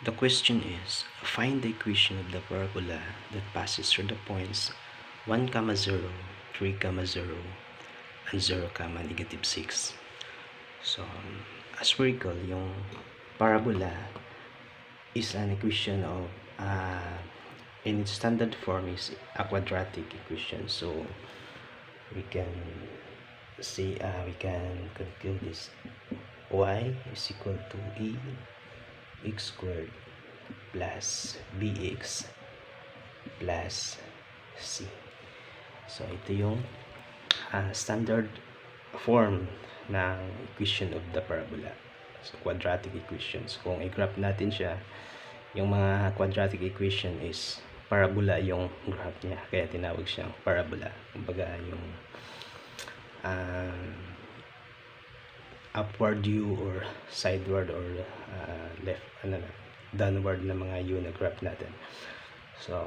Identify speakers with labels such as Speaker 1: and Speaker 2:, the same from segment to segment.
Speaker 1: The question is, find the equation of the parabola that passes through the points 1, 0, 3, 0, and 0, -6. So, as we recall, yung parabola is an equation of, in its standard form is a quadratic equation. So, we can see, we can conclude this y is equal to x squared plus bx plus c. So, ito yung standard form ng equation of the parabola. So, quadratic equations. Kung i-graph natin siya, yung mga quadratic equation is parabola yung graph niya. Kaya tinawag siyang parabola. Kumbaga yung upward U or sideward or left, downward na mga U na graph natin. So,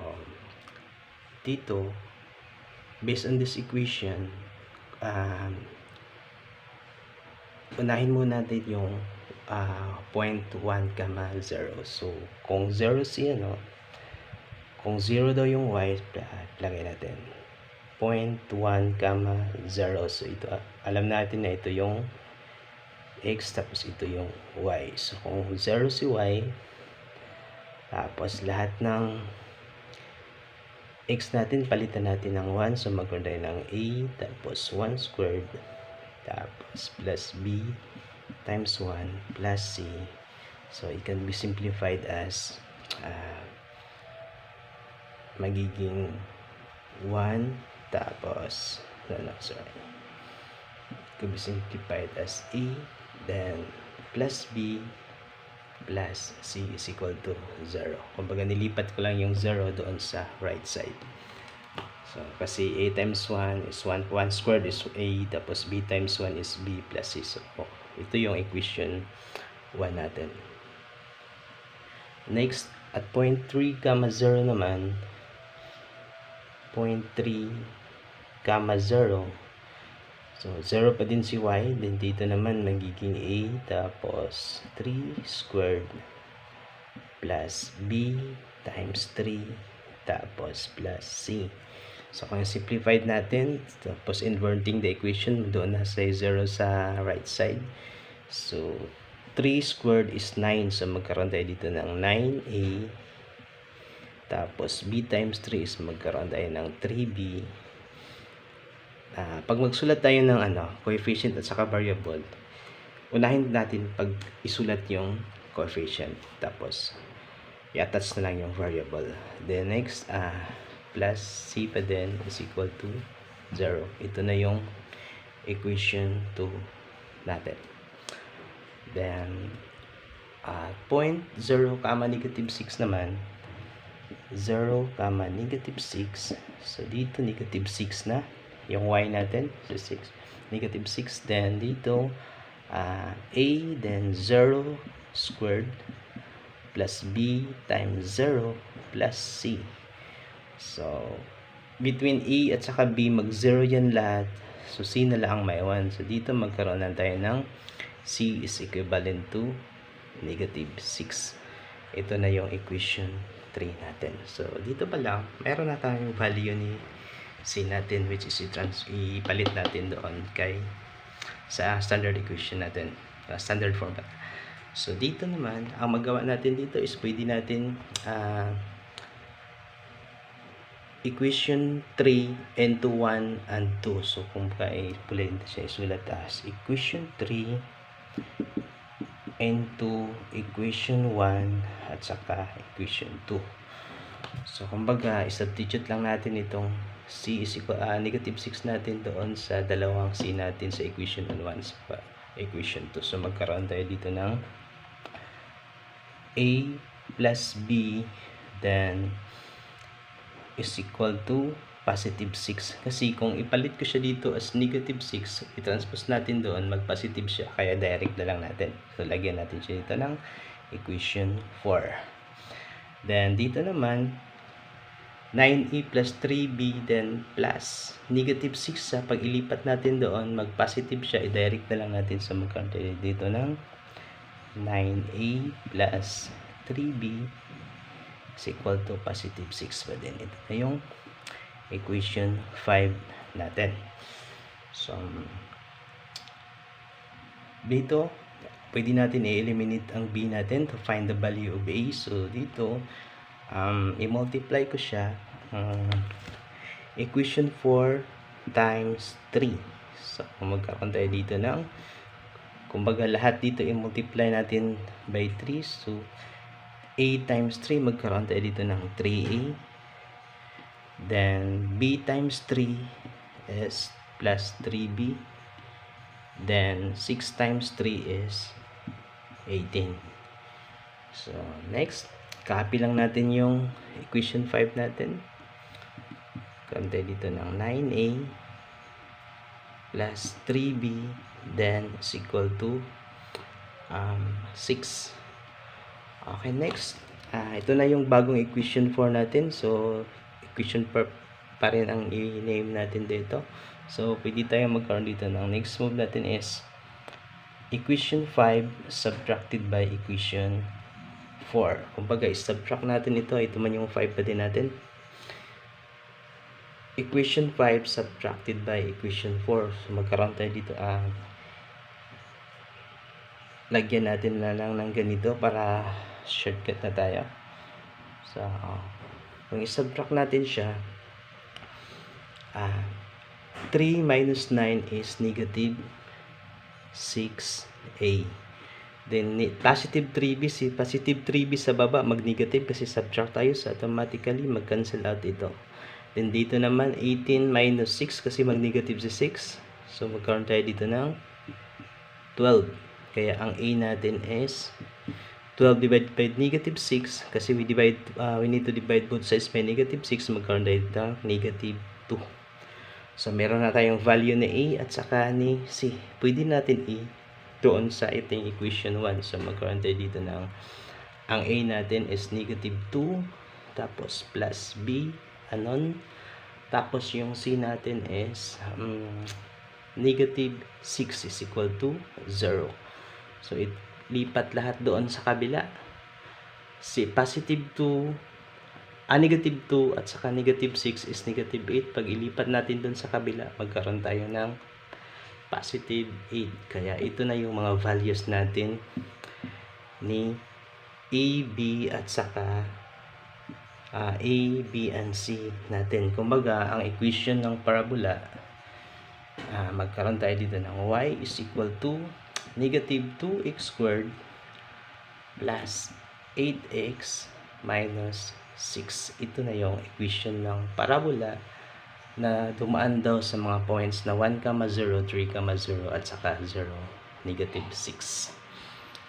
Speaker 1: dito, based on this equation, unahin muna natin yung point 1, 0. So, kung 0 si kung 0 daw yung y, lagay natin point 1, 0. So, ito, alam natin na ito yung x, tapos ito yung y. So, kung 0 si y, tapos lahat ng x natin, palitan natin ng 1. So, magkaroon tayo ng a, tapos 1 squared, tapos plus b times 1 plus c. So, it can be simplified as magiging 1 tapos sorry, it could be simplified as a, then plus b plus c is equal to 0. Kumbaga nilipat ko lang yung 0 doon sa right side. So, kasi a times 1 is 1 squared is a, tapos b times 1 is b plus c. So, ito yung equation 1 natin. Next, at point 3, 0 naman, point 3, 0. So, 0 pa din si y. Then, dito naman, magiging a, tapos 3 squared plus b times 3, tapos plus c. So, kung simplified natin, tapos inverting the equation, doon na sa 0 sa right side. So, 3 squared is 9. So, magkaroon tayo dito ng 9a. Tapos, b times 3 is magkaroon tayo ng 3b. Pag magsulat tayo ng coefficient at saka variable, unahin natin pag isulat yung coefficient. Tapos, i-attach na lang yung variable. Then, next, plus c pa din is equal to 0. Ito na yung equation 2 natin. Then, point 0, -6 naman. 0, -6. So, dito, -6 na. Yung y natin, so 6. -6. Then, dito, a, then 0 squared plus b times 0 plus c. So, between a at saka b, mag-0 yan lahat. So, c na lang ang may 1. So, dito magkaroon na tayo ng c is equivalent to -6. Ito na yung equation 3 natin. So, dito pa lang, meron na tayong value ni c natin, which is ipalit natin doon sa standard equation natin, standard format. So, dito naman, ang magawa natin dito is pwede natin equation 3 into 1 and 2. So, kung pwede siya isulat as equation 3 into equation 1 at saka equation 2. So, kumbaga, isubstitute lang natin itong c is equal, -6 natin doon sa dalawang c natin sa equation 1 sa equation 2. So, magkaroon tayo dito ng a plus b then is equal to positive 6. Kasi kung ipalit ko siya dito as -6, i-transpose natin doon, mag-positive siya. Kaya direct na lang natin. So, lagyan natin siya dito ng equation 4. Then, dito naman, 9a plus 3b then plus -6 sa pag ilipat natin doon, mag-positive siya, i-direct na lang natin sa magkaroon dito ng 9a plus 3b is equal to positive 6 pa din. Ito na yung equation 5 natin. So, dito, pwede natin i-eliminate ang b natin to find the value of a. So, dito, i-multiply ko siya. Equation 4 times 3. So, magkakaroon tayo dito ng, kumbaga lahat dito i-multiply natin by 3. So, a times 3, magkaroon tayo dito ng 3a. Then, b times 3 is plus 3b. Then, 6 times 3 is 18. So, next, copy lang natin yung equation 5 natin. Magkaroon tayo dito ng 9a plus 3b, then is equal to 6. Okay, next. Ito na yung bagong equation 4 natin. So, equation pa rin ang i-name natin dito. So, pwede tayo magkaroon dito ng next move natin is equation 5 subtracted by equation 4. Kumbaga, subtract natin ito. Ito man yung 5 pa din natin. Equation 5 subtracted by equation 4. So, magkaroon tayo dito lagyan natin na lang ng ganito para shortcut na tayo. So, kung i-subtract natin siya, 3 minus 9 is negative 6a. Then, positive 3b. Si positive 3b sa baba, mag-negative kasi subtract tayo. So, automatically, mag-cancel out ito. Then, dito naman, 18 minus 6 kasi mag-negative si 6. So, magkaroon tayo dito ng 12. Kaya, ang a natin is 12 divided by negative 6 kasi we need to divide both sides by negative 6. Magkaroon tayo dito ng negative 2. So, meron na tayong value ni a at saka ni c. Pwede natin doon sa iting equation 1. So, magkaroon tayo dito ng ang a natin is negative 2 tapos plus b anon, tapos yung c natin is negative 6 is equal to 0. So, lipat lahat doon sa kabila. Si positive 2, negative 2 at saka negative 6 is negative 8. Pag ilipat natin doon sa kabila, magkaroon tayo ng positive 8. Kaya ito na yung mga values natin ni a, b at saka a, b, and c natin. Kumbaga, ang equation ng parabola, magkaroon tayo dito ng y is equal to negative 2x squared plus 8x minus 6. Ito na yung equation ng parabola na dumaan daw sa mga points na 1, 0, 3, 0 at saka 0, negative 6.